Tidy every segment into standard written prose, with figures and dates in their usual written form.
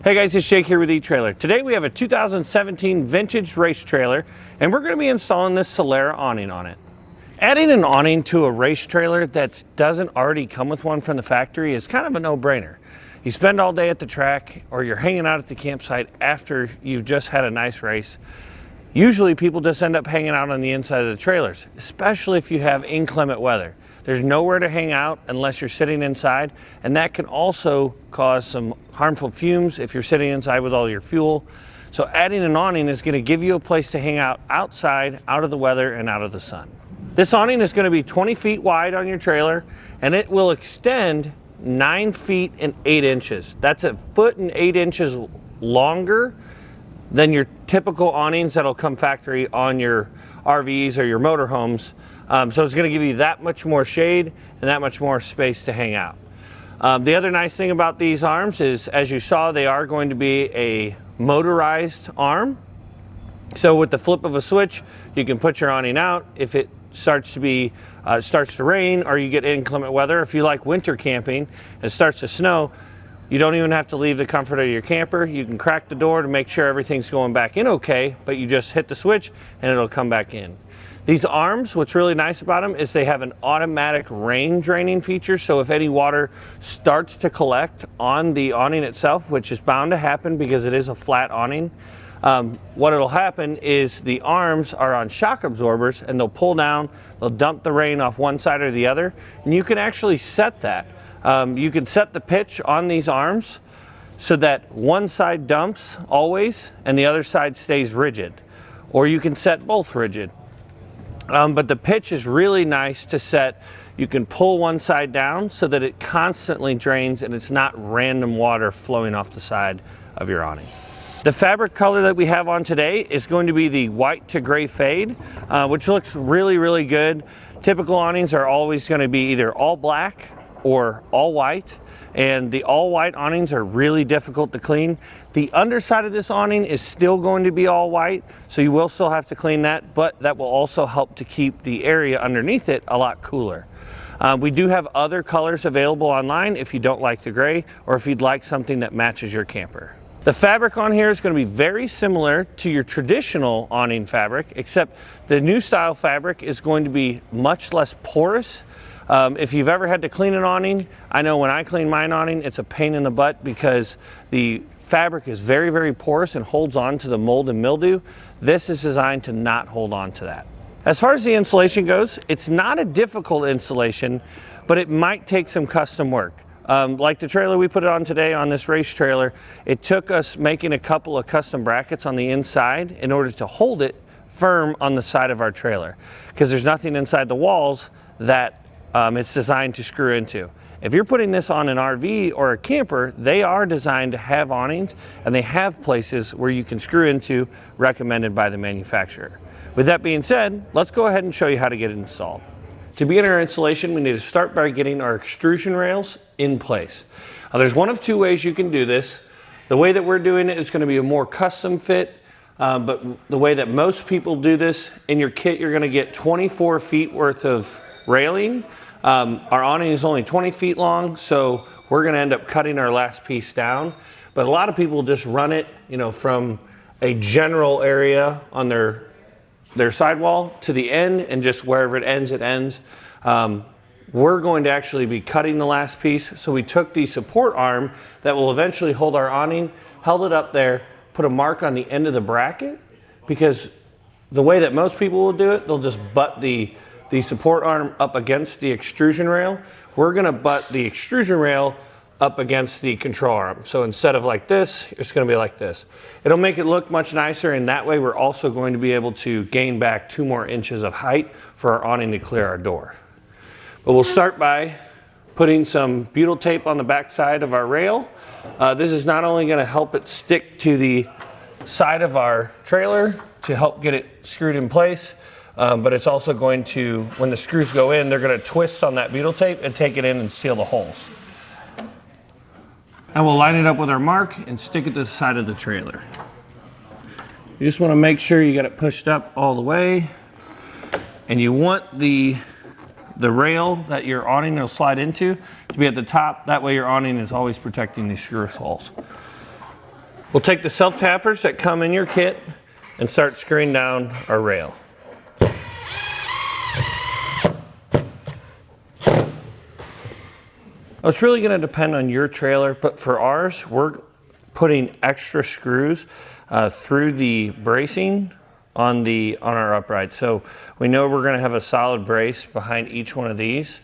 Hey guys, it's Jake here with eTrailer. Today we have a 2017 vintage race trailer and we're going to be installing this Solera awning on it. Adding an awning to a race trailer that doesn't already come with one from the factory is kind of a no-brainer. You spend all day at the track or you're hanging out at the campsite after you've just had a nice race. Usually people just end up hanging out on the inside of the trailers, especially if you have inclement weather. There's nowhere to hang out unless you're sitting inside, and that can also cause some harmful fumes if you're sitting inside with all your fuel. So adding an awning is going to give you a place to hang out outside, out of the weather and out of the sun. This awning is going to be 20 feet wide on your trailer, and it will extend 9 feet and 8 inches. That's a foot and 8 inches longer than your typical awnings that'll come factory on your RVs or your motorhomes. So it's going to give you that much more shade and that much more space to hang out. The other nice thing about these arms is, as you saw, they are going to be a motorized arm. So with the flip of a switch, you can put your awning out. If it starts to rain or you get inclement weather, if you like winter camping and it starts to snow, you don't even have to leave the comfort of your camper. You can crack the door to make sure everything's going back in okay, but you just hit the switch and it'll come back in. These arms, what's really nice about them is they have an automatic rain draining feature. So if any water starts to collect on the awning itself, which is bound to happen because it is a flat awning, what it'll happen is the arms are on shock absorbers and they'll pull down, they'll dump the rain off one side or the other, and you can actually set that. You can set the pitch on these arms so that one side dumps always and the other side stays rigid, or you can set both rigid. But the pitch is really nice to set. You can pull one side down so that it constantly drains and it's not random water flowing off the side of your awning. The fabric color that we have on today is going to be the white to gray fade, which looks really, really good. Typical awnings are always going to be either all black or all white, and the all white awnings are really difficult to clean. The underside of this awning is still going to be all white, so you will still have to clean that, but that will also help to keep the area underneath it a lot cooler. We do have other colors available online if you don't like the gray, or if you'd like something that matches your camper. The fabric on here is going to be very similar to your traditional awning fabric, except the new style fabric is going to be much less porous. If you've ever had to clean an awning, I know when I clean my awning, it's a pain in the butt because the fabric is very, very porous and holds on to the mold and mildew. This is designed to not hold on to that. As far as the installation goes, it's not a difficult installation, but it might take some custom work. Like the trailer we put it on today on this race trailer, it took us making a couple of custom brackets on the inside in order to hold it firm on the side of our trailer, because there's nothing inside the walls that it's designed to screw into. If you're putting this on an RV or a camper, they are designed to have awnings and they have places where you can screw into, recommended by the manufacturer. With that being said, let's go ahead and show you how to get it installed. To begin our installation, we need to start by getting our extrusion rails in place. Now, there's one of two ways you can do this. The way that we're doing it is going to be a more custom fit, but the way that most people do this, in your kit you're going to get 24 feet worth of railing. Our awning is only 20 feet long, so we're going to end up cutting our last piece down. But a lot of people just run it, from a general area on their sidewall to the end, and just wherever it ends, it ends. We're going to actually be cutting the last piece. So we took the support arm that will eventually hold our awning, held it up there, put a mark on the end of the bracket, because the way that most people will do it, they'll just butt the support arm up against the extrusion rail. We're going to butt the extrusion rail up against the control arm. So instead of like this, it's going to be like this. It'll make it look much nicer, and that way we're also going to be able to gain back 2 more inches of height for our awning to clear our door. But we'll start by putting some butyl tape on the back side of our rail. This is not only going to help it stick to the side of our trailer to help get it screwed in place, but it's also going to, when the screws go in, they're going to twist on that butyl tape and take it in and seal the holes. And we'll line it up with our mark and stick it to the side of the trailer. You just want to make sure you got it pushed up all the way, and you want the rail that your awning will slide into to be at the top. That way your awning is always protecting these screw holes. We'll take the self-tappers that come in your kit and start screwing down our rail. It's really going to depend on your trailer, but for ours, we're putting extra screws through the bracing on our upright. So we know we're going to have a solid brace behind each one of these.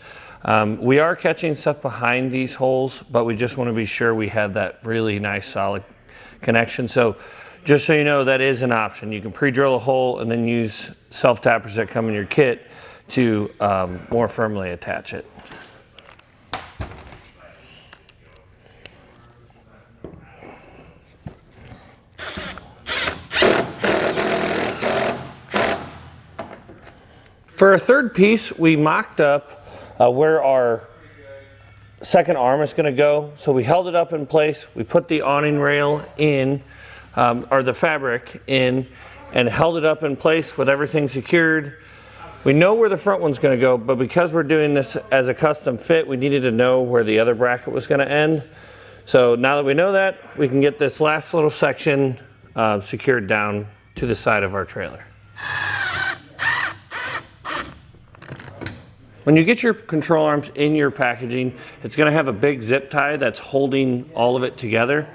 We are catching stuff behind these holes, but we just want to be sure we have that really nice solid connection. So just so you know, that is an option. You can pre-drill a hole and then use self-tappers that come in your kit to more firmly attach it. For our third piece, we mocked up where our second arm is going to go. So we held it up in place. We put the awning rail in, or the fabric in, and held it up in place with everything secured. We know where the front one's going to go, but because we're doing this as a custom fit, we needed to know where the other bracket was going to end. So now that we know that, we can get this last little section secured down to the side of our trailer. When you get your control arms in your packaging, it's going to have a big zip tie that's holding all of it together.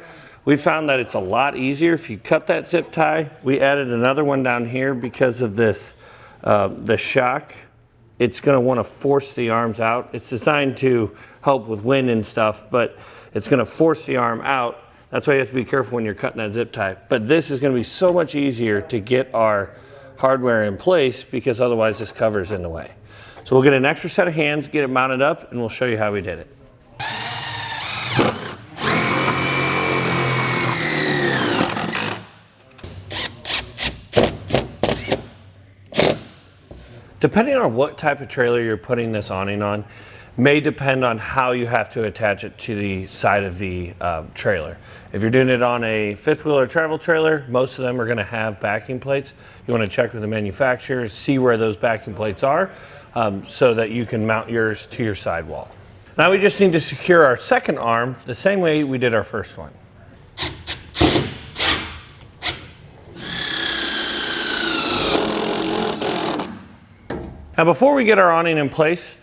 We found that it's a lot easier if you cut that zip tie. We added another one down here because of this, the shock. It's going to want to force the arms out. It's designed to help with wind and stuff, but it's going to force the arm out. That's why you have to be careful when you're cutting that zip tie. But this is going to be so much easier to get our hardware in place because otherwise this cover's in the way. So we'll get an extra set of hands, get it mounted up, and we'll show you how we did it. Depending on what type of trailer you're putting this awning on, may depend on how you have to attach it to the side of the trailer. If you're doing it on a fifth wheel or travel trailer, most of them are going to have backing plates. You want to check with the manufacturer, see where those backing plates are, so that you can mount yours to your sidewall. Now we just need to secure our second arm the same way we did our first one. Now before we get our awning in place,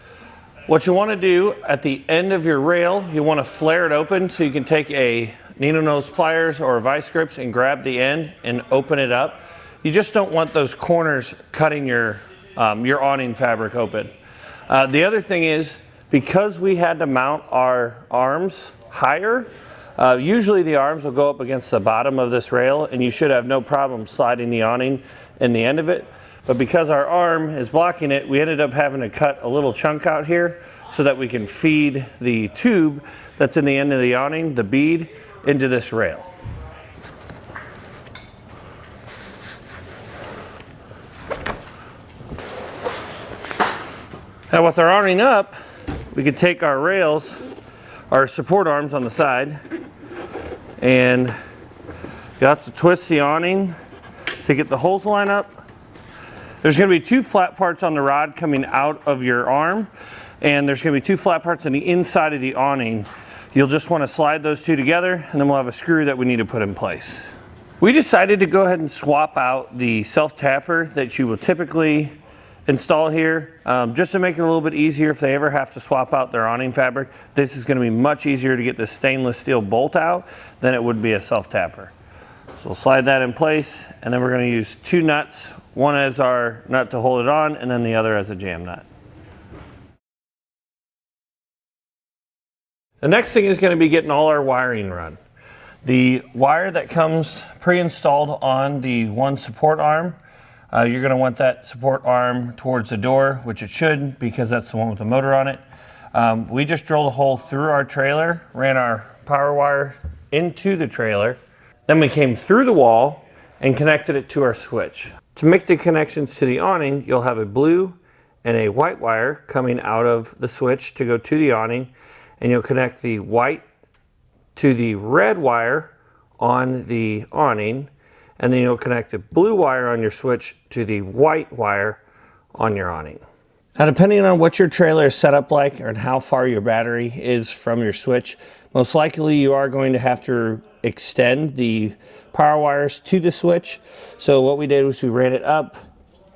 what you want to do at the end of your rail, you want to flare it open so you can take a needle nose pliers or vice grips and grab the end and open it up. You just don't want those corners cutting your awning fabric open. The other thing is, because we had to mount our arms higher, usually the arms will go up against the bottom of this rail and you should have no problem sliding the awning in the end of it. But because our arm is blocking it, we ended up having to cut a little chunk out here so that we can feed the tube that's in the end of the awning, the bead, into this rail. Now with our awning up, we can take our rails, our support arms on the side, and you have to twist the awning to get the holes to line up. There's going to be two flat parts on the rod coming out of your arm, and there's going to be two flat parts on the inside of the awning. You'll just want to slide those two together, and then we'll have a screw that we need to put in place. We decided to go ahead and swap out the self-tapper that you will typically install here, just to make it a little bit easier if they ever have to swap out their awning fabric. This is going to be much easier to get the stainless steel bolt out than it would be a self-tapper. So we'll slide that in place, and then we're going to use two nuts, one as our nut to hold it on, and then the other as a jam nut. The next thing is going to be getting all our wiring run. The wire that comes pre-installed on the one support arm, you're going to want that support arm towards the door, which it should, because that's the one with the motor on it. We just drilled a hole through our trailer, ran our power wire into the trailer, then we came through the wall and connected it to our switch. To make the connections to the awning, you'll have a blue and a white wire coming out of the switch to go to the awning, and you'll connect the white to the red wire on the awning, and then you'll connect the blue wire on your switch to the white wire on your awning. Now, depending on what your trailer is set up like and how far your battery is from your switch, most likely you are going to have to extend the power wires to the switch. So what we did was we ran it up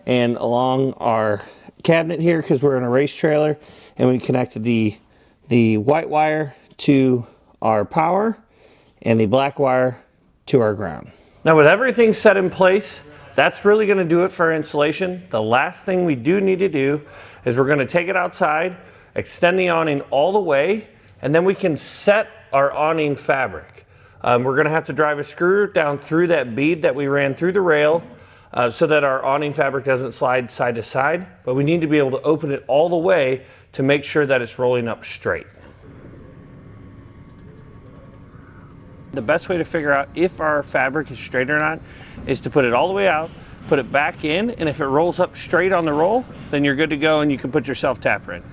and along our cabinet here, because we're in a race trailer, and we connected the white wire to our power and the black wire to our ground. Now with everything set in place, that's really going to do it for our installation. The last thing we do need to do is we're going to take it outside, extend the awning all the way, and then we can set our awning fabric. We're going to have to drive a screw down through that bead that we ran through the rail so that our awning fabric doesn't slide side to side, but we need to be able to open it all the way to make sure that it's rolling up straight. The best way to figure out if our fabric is straight or not is to put it all the way out, put it back in, and if it rolls up straight on the roll, then you're good to go and you can put your self-tapper in.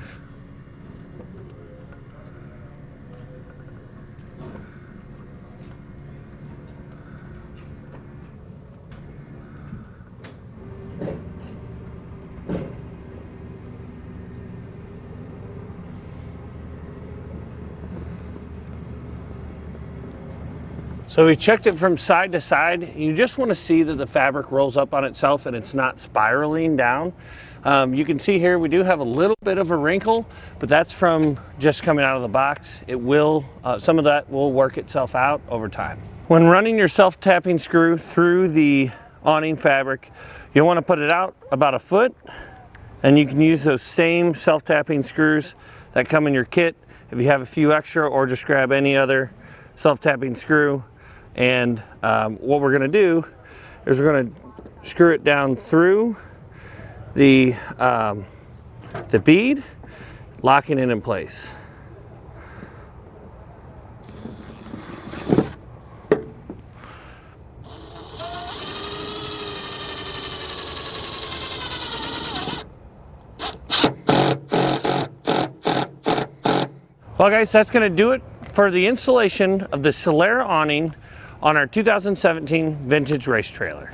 So we checked it from side to side. You just want to see that the fabric rolls up on itself and it's not spiraling down. You can see here we do have a little bit of a wrinkle, but that's from just coming out of the box. It will, some of that will work itself out over time. When running your self-tapping screw through the awning fabric, you'll want to put it out about a foot, and you can use those same self-tapping screws that come in your kit if you have a few extra, or just grab any other self-tapping screw. And what we're going to do is we're going to screw it down through the bead, locking it in place. Well guys, that's going to do it for the installation of the Solera awning on our 2017 vintage race trailer.